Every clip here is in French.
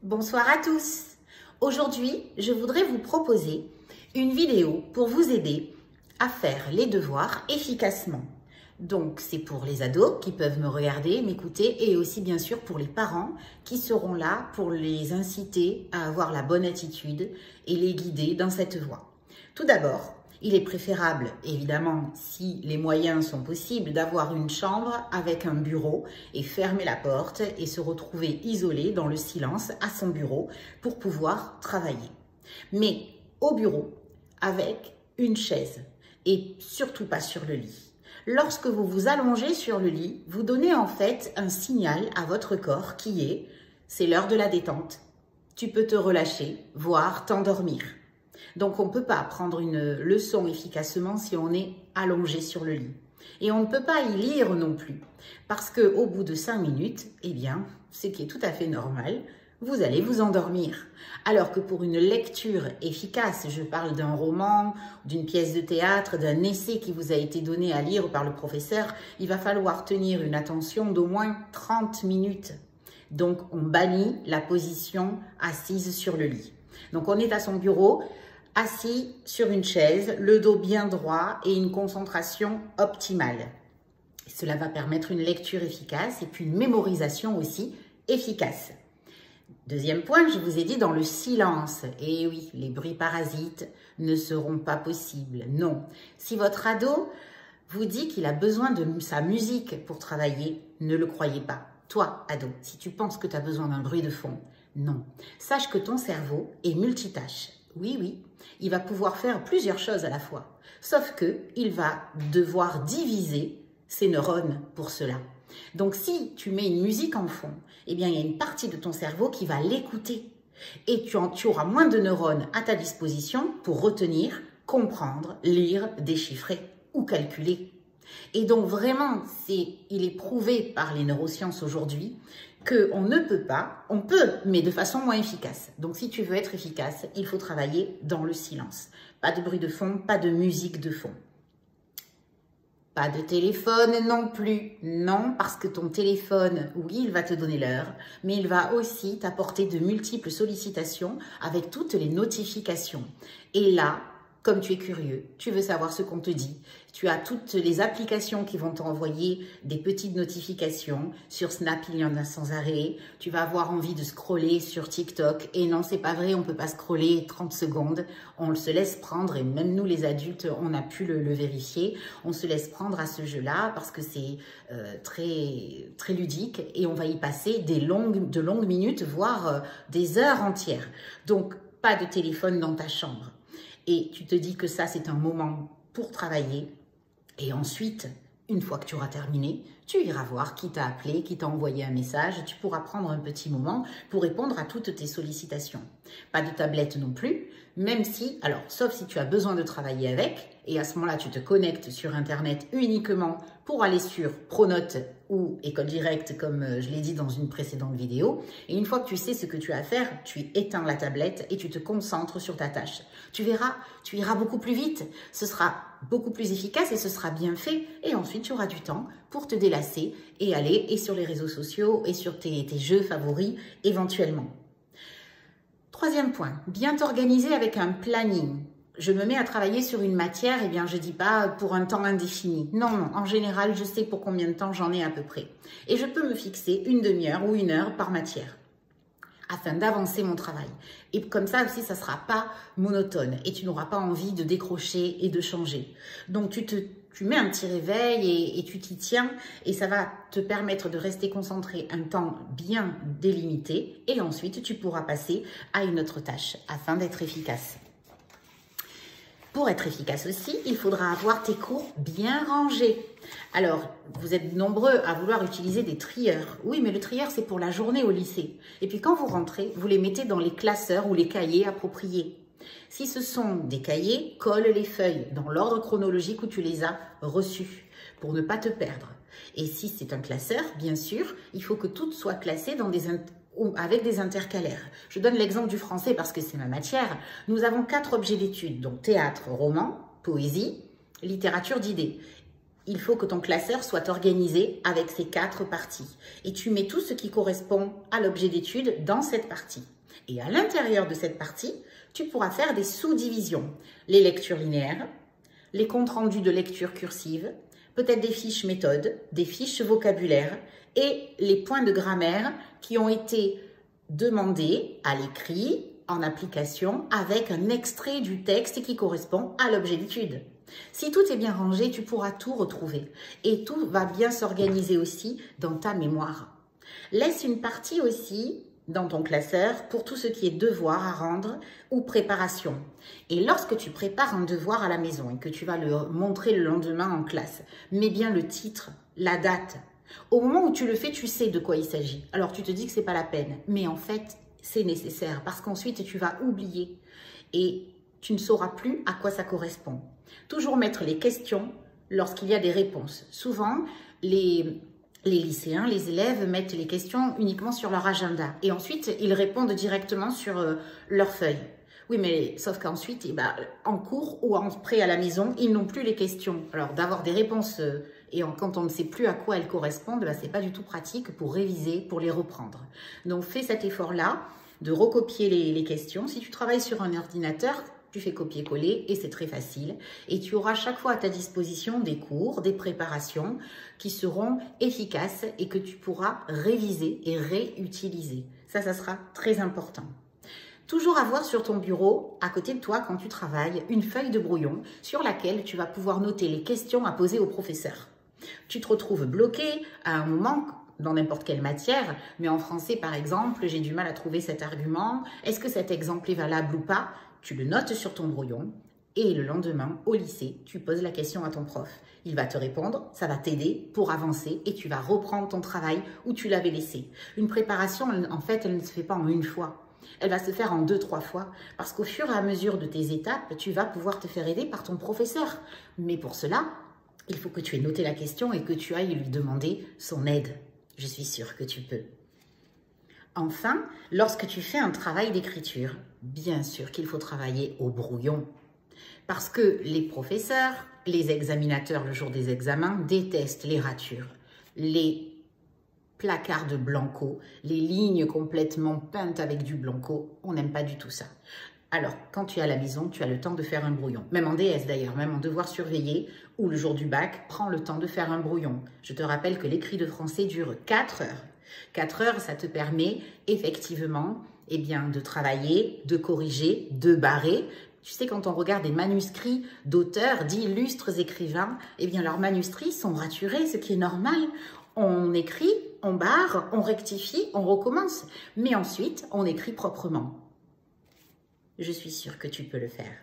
Bonsoir à tous. Aujourd'hui, je voudrais vous proposer une vidéo pour vous aider à faire les devoirs efficacement. Donc, c'est pour les ados qui peuvent me regarder, m'écouter et aussi bien sûr pour les parents qui seront là pour les inciter à avoir la bonne attitude et les guider dans cette voie. Tout d'abord, il est préférable, évidemment, si les moyens sont possibles, d'avoir une chambre avec un bureau et fermer la porte et se retrouver isolé dans le silence à son bureau pour pouvoir travailler. Mais au bureau, avec une chaise et surtout pas sur le lit. Lorsque vous vous allongez sur le lit, vous donnez en fait un signal à votre corps qui est « c'est l'heure de la détente ». Tu peux te relâcher, voire t'endormir. Donc, on ne peut pas prendre une leçon efficacement si on est allongé sur le lit. Et on ne peut pas y lire non plus. Parce qu'au bout de 5 minutes, eh bien, ce qui est tout à fait normal, vous allez vous endormir. Alors que pour une lecture efficace, je parle d'un roman, d'une pièce de théâtre, d'un essai qui vous a été donné à lire par le professeur, il va falloir tenir une attention d'au moins 30 minutes. Donc, on bannit la position assise sur le lit. Donc, on est à son bureau, assis sur une chaise, le dos bien droit et une concentration optimale. Cela va permettre une lecture efficace et puis une mémorisation aussi efficace. Deuxième point, je vous ai dit dans le silence. Et oui, les bruits parasites ne seront pas possibles. Non. Si votre ado vous dit qu'il a besoin de sa musique pour travailler, ne le croyez pas. Toi, ado, si tu penses que tu as besoin d'un bruit de fond, non. Sache que ton cerveau est multitâche. Oui, il va pouvoir faire plusieurs choses à la fois. Sauf qu'il va devoir diviser ses neurones pour cela. Donc, si tu mets une musique en fond, eh bien, il y a une partie de ton cerveau qui va l'écouter. Et tu auras moins de neurones à ta disposition pour retenir, comprendre, lire, déchiffrer ou calculer. Et donc, vraiment, il est prouvé par les neurosciences aujourd'hui qu'on ne peut pas, on peut, mais de façon moins efficace. Donc, si tu veux être efficace, il faut travailler dans le silence. Pas de bruit de fond, pas de musique de fond. Pas de téléphone non plus. Non, parce que ton téléphone, oui, il va te donner l'heure, mais il va aussi t'apporter de multiples sollicitations avec toutes les notifications. Et là, comme tu es curieux, tu veux savoir ce qu'on te dit, tu as toutes les applications qui vont t'envoyer des petites notifications. Sur Snap, il y en a sans arrêt. Tu vas avoir envie de scroller sur TikTok. Et non, c'est pas vrai, on peut pas scroller 30 secondes. On se laisse prendre, et même nous les adultes, on a pu le vérifier. On se laisse prendre à ce jeu-là parce que c'est très ludique et on va y passer de longues minutes, voire des heures entières. Donc, pas de téléphone dans ta chambre. Et tu te dis que ça, c'est un moment pour travailler. Et ensuite, une fois que tu auras terminé, tu iras voir qui t'a appelé, qui t'a envoyé un message. Tu pourras prendre un petit moment pour répondre à toutes tes sollicitations. Pas de tablette non plus, même si, alors, sauf si tu as besoin de travailler avec. Et à ce moment-là, tu te connectes sur Internet uniquement pour aller sur Pronote ou École Directe, comme je l'ai dit dans une précédente vidéo. Et une fois que tu sais ce que tu as à faire, tu éteins la tablette et tu te concentres sur ta tâche. Tu verras, tu iras beaucoup plus vite. Ce sera beaucoup plus efficace et ce sera bien fait. Et ensuite, tu auras du temps pour te délasser et aller et sur les réseaux sociaux et sur tes jeux favoris éventuellement. Troisième point, bien t'organiser avec un planning. Je me mets à travailler sur une matière, eh bien je dis pas pour un temps indéfini. Non, en général, je sais pour combien de temps j'en ai à peu près. Et je peux me fixer une demi-heure ou une heure par matière afin d'avancer mon travail. Et comme ça aussi, ça ne sera pas monotone et tu n'auras pas envie de décrocher et de changer. Donc, tu mets un petit réveil et tu t'y tiens et ça va te permettre de rester concentré un temps bien délimité et ensuite, tu pourras passer à une autre tâche afin d'être efficace. Pour être efficace aussi, il faudra avoir tes cours bien rangés. Alors, vous êtes nombreux à vouloir utiliser des trieurs. Oui, mais le trieur, c'est pour la journée au lycée. Et puis quand vous rentrez, vous les mettez dans les classeurs ou les cahiers appropriés. Si ce sont des cahiers, colle les feuilles dans l'ordre chronologique où tu les as reçues pour ne pas te perdre. Et si c'est un classeur, bien sûr, il faut que tout soit classé dans avec des intercalaires. Je donne l'exemple du français parce que c'est ma matière. Nous avons 4 objets d'études, donc théâtre, roman, poésie, littérature d'idées. il faut que ton classeur soit organisé avec ces 4 parties. Et tu mets tout ce qui correspond à l'objet d'étude dans cette partie. Et à l'intérieur de cette partie, tu pourras faire des sous-divisions. Les lectures linéaires, les comptes rendus de lecture cursive, peut-être des fiches méthodes, des fiches vocabulaire et les points de grammaire qui ont été demandés à l'écrit, en application, avec un extrait du texte qui correspond à l'objet d'étude. Si tout est bien rangé, tu pourras tout retrouver et tout va bien s'organiser aussi dans ta mémoire. Laisse une partie aussi dans ton classeur pour tout ce qui est devoir à rendre ou préparation. Et lorsque tu prépares un devoir à la maison et que tu vas le montrer le lendemain en classe, mets bien le titre, la date. Au moment où tu le fais, tu sais de quoi il s'agit. Alors tu te dis que c'est pas la peine, mais en fait, c'est nécessaire parce qu'ensuite tu vas oublier et tu ne sauras plus à quoi ça correspond. Toujours mettre les questions lorsqu'il y a des réponses. Souvent, les lycéens, les élèves mettent les questions uniquement sur leur agenda et ensuite ils répondent directement sur leur feuille. Oui, mais sauf qu'ensuite, en cours ou en prêt à la maison, ils n'ont plus les questions. Alors d'avoir des réponses quand on ne sait plus à quoi elles correspondent, c'est pas du tout pratique pour réviser, pour les reprendre. Donc fais cet effort-là de recopier les questions. Si tu travailles sur un ordinateur, tu fais copier-coller et c'est très facile. Et tu auras chaque fois à ta disposition des cours, des préparations qui seront efficaces et que tu pourras réviser et réutiliser. Ça sera très important. Toujours avoir sur ton bureau, à côté de toi, quand tu travailles, une feuille de brouillon sur laquelle tu vas pouvoir noter les questions à poser au professeur. Tu te retrouves bloqué à un moment dans n'importe quelle matière, mais en français, par exemple, j'ai du mal à trouver cet argument. Est-ce que cet exemple est valable ou pas? Tu le notes sur ton brouillon et le lendemain, au lycée, tu poses la question à ton prof. Il va te répondre, ça va t'aider pour avancer et tu vas reprendre ton travail où tu l'avais laissé. Une préparation, en fait, elle ne se fait pas en une fois. Elle va se faire en 2-3 fois parce qu'au fur et à mesure de tes étapes, tu vas pouvoir te faire aider par ton professeur. Mais pour cela, il faut que tu aies noté la question et que tu ailles lui demander son aide. Je suis sûre que tu peux. Enfin, lorsque tu fais un travail d'écriture, bien sûr qu'il faut travailler au brouillon. Parce que les professeurs, les examinateurs le jour des examens détestent les ratures, les placards de blanco, les lignes complètement peintes avec du blanco. On n'aime pas du tout ça. Alors, quand tu es à la maison, tu as le temps de faire un brouillon. Même en DS d'ailleurs, même en devoir surveiller ou le jour du bac, prends le temps de faire un brouillon. Je te rappelle que l'écrit de français dure 4 heures. 4 heures, ça te permet effectivement de travailler, de corriger, de barrer. Tu sais, quand on regarde des manuscrits d'auteurs, d'illustres écrivains, leurs manuscrits sont raturés, ce qui est normal. On écrit, on barre, on rectifie, on recommence. Mais ensuite, on écrit proprement. Je suis sûre que tu peux le faire.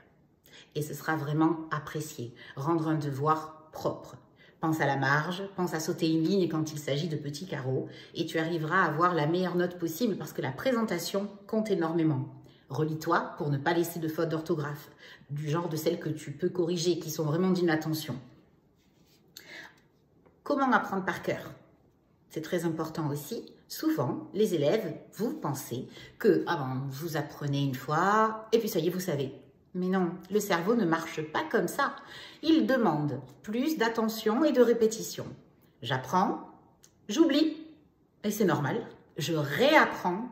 Et ce sera vraiment apprécié. Rendre un devoir propre. Pense à la marge, pense à sauter une ligne quand il s'agit de petits carreaux et tu arriveras à avoir la meilleure note possible parce que la présentation compte énormément. Relis-toi pour ne pas laisser de fautes d'orthographe, du genre de celles que tu peux corriger, qui sont vraiment d'une attention. Comment apprendre par cœur? C'est très important aussi. Souvent, les élèves, vous pensez que vous apprenez une fois et puis ça y est, vous savez. Mais non, le cerveau ne marche pas comme ça. Il demande plus d'attention et de répétition. J'apprends, j'oublie, et c'est normal. Je réapprends,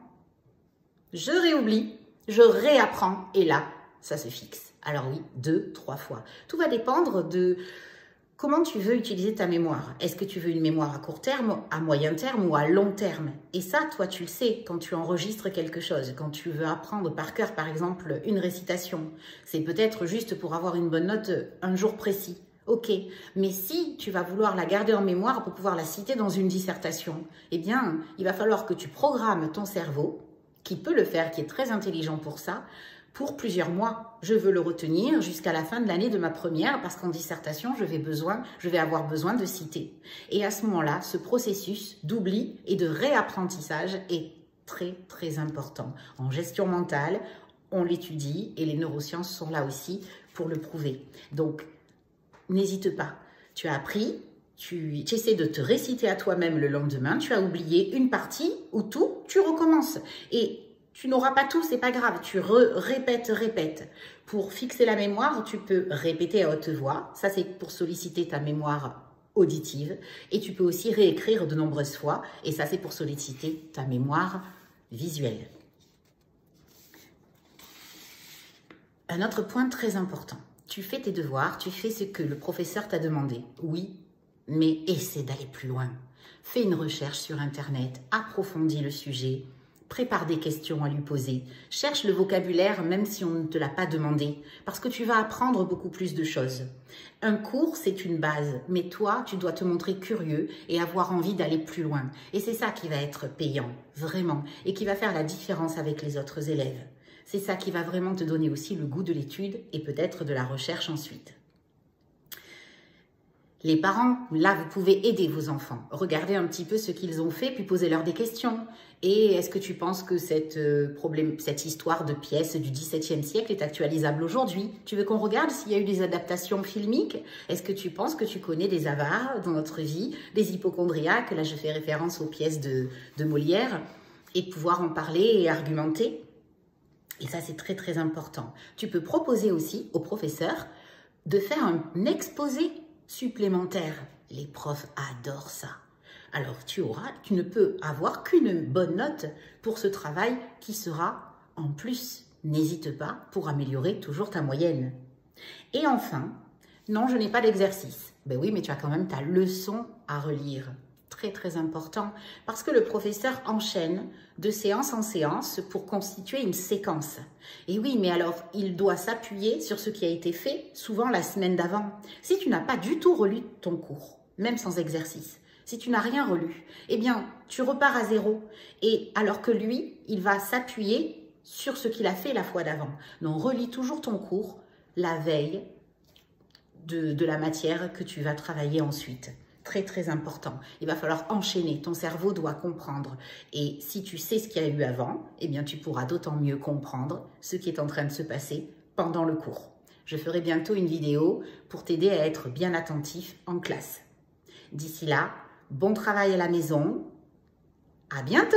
je réoublie, je réapprends, et là, ça se fixe. Alors oui, 2-3 fois. Tout va dépendre de comment tu veux utiliser ta mémoire. Est-ce que tu veux une mémoire à court terme, à moyen terme ou à long terme? Et ça, toi, tu le sais quand tu enregistres quelque chose. Quand tu veux apprendre par cœur, par exemple, une récitation. C'est peut-être juste pour avoir une bonne note un jour précis. Ok, mais si tu vas vouloir la garder en mémoire pour pouvoir la citer dans une dissertation, il va falloir que tu programmes ton cerveau, qui peut le faire, qui est très intelligent pour ça, pour plusieurs mois. Je veux le retenir jusqu'à la fin de l'année de ma première parce qu'en dissertation, je vais avoir besoin de citer. Et à ce moment-là, ce processus d'oubli et de réapprentissage est très, très important. En gestion mentale, on l'étudie et les neurosciences sont là aussi pour le prouver. Donc, n'hésite pas. Tu as appris, tu essaies de te réciter à toi-même le lendemain, tu as oublié une partie ou tout, tu recommences. Et tu n'auras pas tout, c'est pas grave. Tu répètes. Pour fixer la mémoire, tu peux répéter à haute voix. Ça, c'est pour solliciter ta mémoire auditive et tu peux aussi réécrire de nombreuses fois et ça c'est pour solliciter ta mémoire visuelle. Un autre point très important, tu fais tes devoirs, tu fais ce que le professeur t'a demandé, oui, mais essaie d'aller plus loin. Fais une recherche sur Internet, approfondis le sujet, prépare des questions à lui poser, cherche le vocabulaire même si on ne te l'a pas demandé, parce que tu vas apprendre beaucoup plus de choses. Un cours, c'est une base, mais toi, tu dois te montrer curieux et avoir envie d'aller plus loin. Et c'est ça qui va être payant, vraiment, et qui va faire la différence avec les autres élèves. C'est ça qui va vraiment te donner aussi le goût de l'étude et peut-être de la recherche ensuite. Les parents, là, vous pouvez aider vos enfants. Regardez un petit peu ce qu'ils ont fait, puis posez-leur des questions. Et est-ce que tu penses que cette histoire de pièce du XVIIe siècle est actualisable aujourd'hui? Tu veux qu'on regarde s'il y a eu des adaptations filmiques? Est-ce que tu penses que tu connais des avares dans notre vie, des hypocondriaques? Là, je fais référence aux pièces de Molière. Et pouvoir en parler et argumenter. Et ça, c'est très, très important. Tu peux proposer aussi au professeur de faire un exposé supplémentaire. Les profs adorent ça. Alors, tu ne peux avoir qu'une bonne note pour ce travail qui sera en plus. N'hésite pas pour améliorer toujours ta moyenne. Et enfin, non, je n'ai pas d'exercice. Ben oui, mais tu as quand même ta leçon à relire. Très, très important, parce que le professeur enchaîne de séance en séance pour constituer une séquence. Et oui, mais alors, il doit s'appuyer sur ce qui a été fait, souvent la semaine d'avant. Si tu n'as pas du tout relu ton cours, même sans exercice, si tu n'as rien relu, eh bien, tu repars à zéro. Et alors que lui, il va s'appuyer sur ce qu'il a fait la fois d'avant. Donc, relis toujours ton cours la veille de la matière que tu vas travailler ensuite. Très, très important. Il va falloir enchaîner. Ton cerveau doit comprendre. Et si tu sais ce qu'il y a eu avant, eh bien, tu pourras d'autant mieux comprendre ce qui est en train de se passer pendant le cours. Je ferai bientôt une vidéo pour t'aider à être bien attentif en classe. D'ici là, bon travail à la maison. À bientôt!